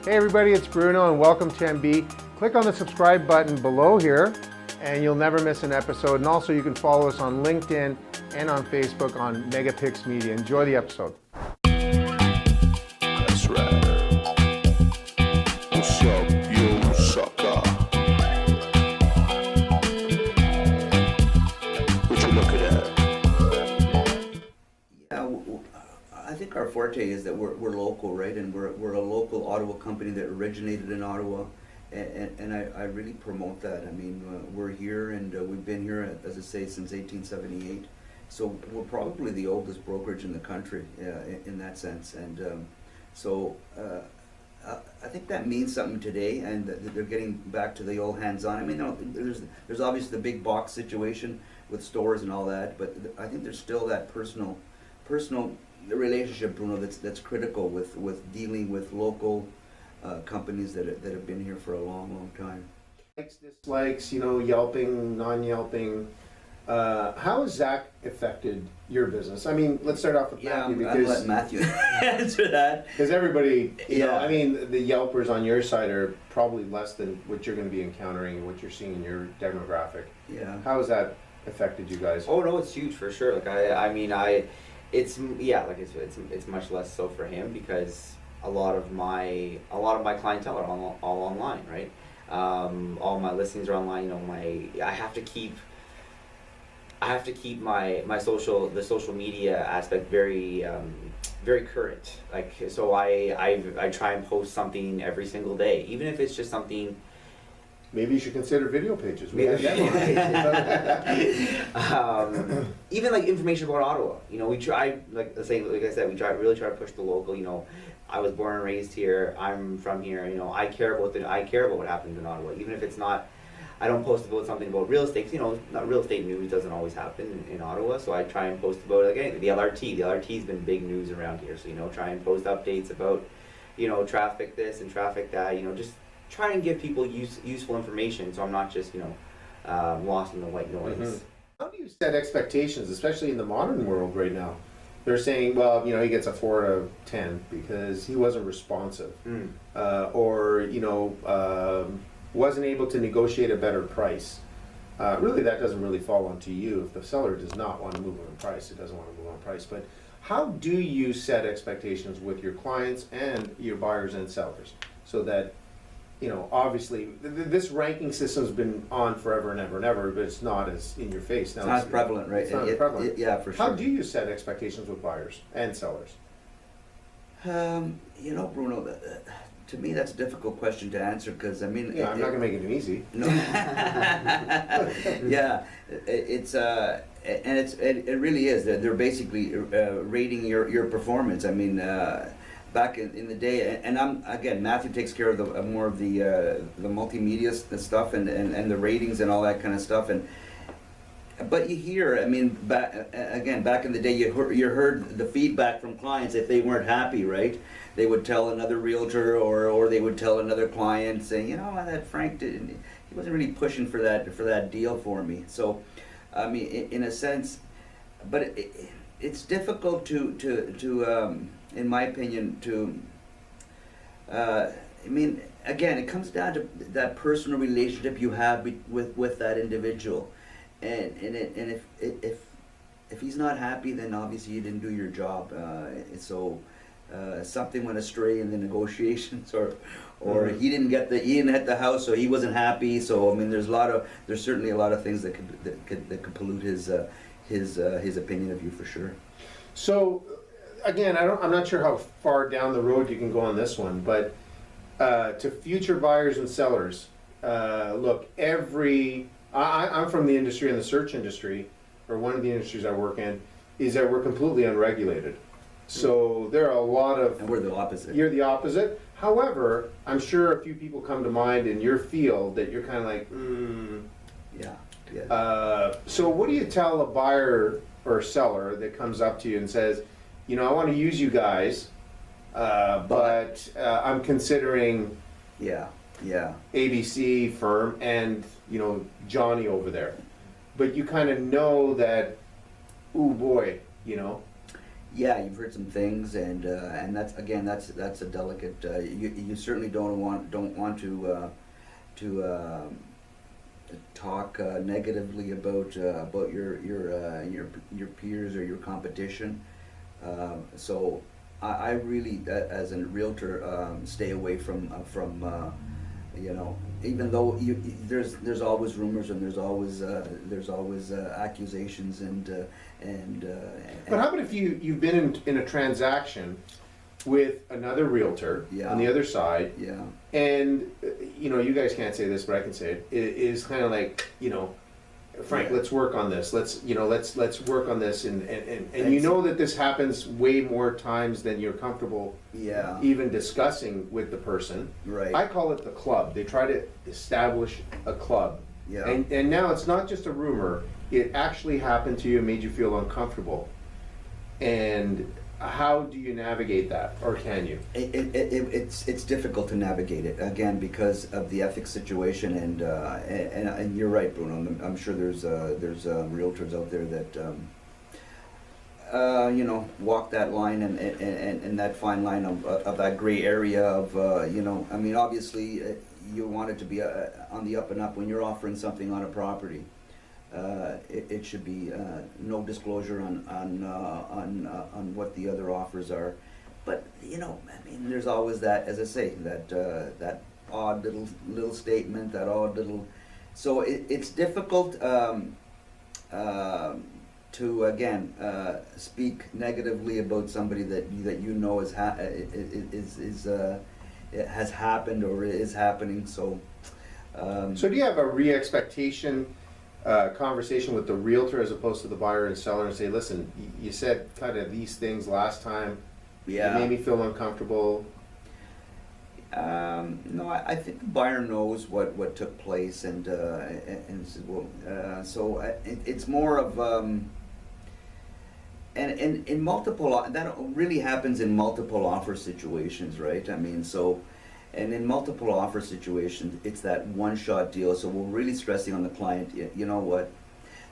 Hey everybody, it's Bruno and welcome to AndB. Click on the subscribe button below here and you'll never miss an episode. And also you can follow us on LinkedIn and on Facebook on Megapix Media. Enjoy the episode. That's right. What's up, you sucker? What you looking at? Yeah, I think our forte is that we're local, right? And we're a local Ottawa company that originated in Ottawa, and I really promote that. I mean, we're here and we've been here, as I say, since 1878. So we're probably the oldest brokerage in the country in that sense. And I think that means something today, and that they're getting back to the old hands-on. I mean, there's obviously the big box situation with stores and all that, but I think there's still that personal relationship, Bruno, that's critical with dealing with local companies that have been here for a long time. Likes, dislikes, Yelping, non-Yelping. How has that affected your business? I mean, let's start off with Matthew. I'll let Matthew answer that. Because everybody, Yeah. I mean, the Yelpers on your side are probably less than what you're going to be encountering and what you're seeing in your demographic. Yeah. How has that affected you guys? Oh no, it's huge for sure. It's much less so for him because a lot of my clientele are all online, right? All my listings are online. I have to keep my social media aspect very current. Like, so I try and post something every single day, even if it's just something. Really? You should consider video pages. Even like information about Ottawa. We try, like I said, we really try to push the local. I was born and raised here. I'm from here. I care about what happens in Ottawa, even if it's not. I don't post about something about real estate. Not real estate news doesn't always happen in Ottawa. So I try and post about the LRT. The LRT's been big news around here. So try and post updates about traffic this and traffic that. Just try and give people useful information, so I'm not just lost in the white noise. Mm-hmm. How do you set expectations, especially in the modern world right now? They're saying, well, he gets a 4 out of 10 because he wasn't responsive, or wasn't able to negotiate a better price. Really, that doesn't really fall onto you. If the seller does not want to move on price, it doesn't want to move on price. But how do you set expectations with your clients and your buyers and sellers so that obviously, this ranking system's been on forever and ever and ever, but it's not as in your face now. It's not as prevalent, right? It's not as prevalent. Yeah, for sure. How do you set expectations with buyers and sellers? Bruno, to me that's a difficult question to answer because I'm not going to make it easy. No. Yeah, it really is. They're basically rating your performance. I mean. Back in the day, and Matthew takes care of more of the multimedia stuff and the ratings and all that kind of stuff. But you hear, back in the day, you heard the feedback from clients if they weren't happy, right? They would tell another realtor or they would tell another client saying, that Frank he wasn't really pushing for that deal for me. So, in a sense, but it's difficult to in my opinion, again, it comes down to that personal relationship you have with that individual, and if he's not happy, then obviously you didn't do your job. Something went astray in the negotiations, or he didn't hit the house, so he wasn't happy. So there's certainly a lot of things that could pollute his opinion of you for sure. So. Again, I'm not sure how far down the road you can go on this one, but to future buyers and sellers, look, I'm from the industry, in the search industry, or one of the industries I work in, is that we're completely unregulated. So there are a lot of... And we're the opposite. You're the opposite. However, I'm sure a few people come to mind in your field that you're kind of like, Yeah. So what do you tell a buyer or seller that comes up to you and says, I want to use you guys, but I'm considering ABC firm and Johnny over there, but you kind of know that, ooh boy, Yeah, you've heard some things, and that's again that's a delicate. You certainly don't want to talk negatively about your peers or your competition. So I really, as a realtor, stay away from even though there's always rumors and there's always accusations and. But how about if you've been in a transaction with another realtor Yeah. on the other side, Yeah. and you guys can't say this, but I can say it. It is kind of like, Frank, Yeah. let's work on this. Let's work on this, and you know that this happens way more times than you're comfortable Yeah. even discussing with the person. Right. I call it the club. They try to establish a club. Yeah. And now it's not just a rumor. It actually happened to you and made you feel uncomfortable. And how do you navigate that, or can you? It's difficult to navigate it again because of the ethics situation, and you're right, Bruno. I'm sure there's realtors out there that walk that line and that fine line of that gray area of I mean, obviously you want it to be on the up and up when you're offering something on a property. It should be no disclosure on what the other offers are, but I mean, there's always that, as I say, that odd little statement, that odd little. So it's difficult to again speak negatively about somebody that has happened or is happening. So. So do you have a re-expectation conversation with the realtor as opposed to the buyer and seller and say, listen, you said kind of these things last time. Yeah. It made me feel uncomfortable. No, I think the buyer knows what took place, and so it's more of and in multiple, that really happens in multiple offer situations, right? I mean, so. And in multiple offer situations, it's that one-shot deal. So we're really stressing on the client, you know what,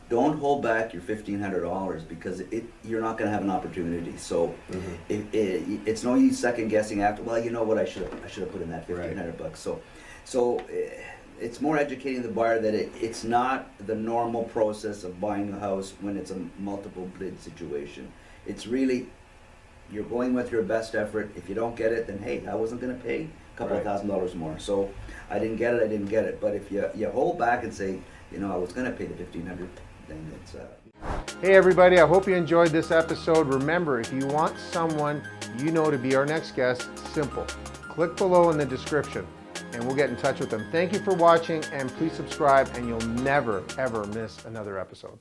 don't hold back your $1,500 because you're not going to have an opportunity. So it's no use second guessing after, well, you know what, I should have put in that $1,500 bucks. So it's more educating the buyer that it's not the normal process of buying a house when it's a multiple bid situation. It's really, you're going with your best effort. If you don't get it, then hey, I wasn't going to pay couple of $1,000 more. So I didn't get it. But if you hold back and say, I was going to pay the $1,500, then it's. Hey everybody, I hope you enjoyed this episode. Remember, if you want someone to be our next guest, simple. Click below in the description and we'll get in touch with them. Thank you for watching, and please subscribe and you'll never ever miss another episode.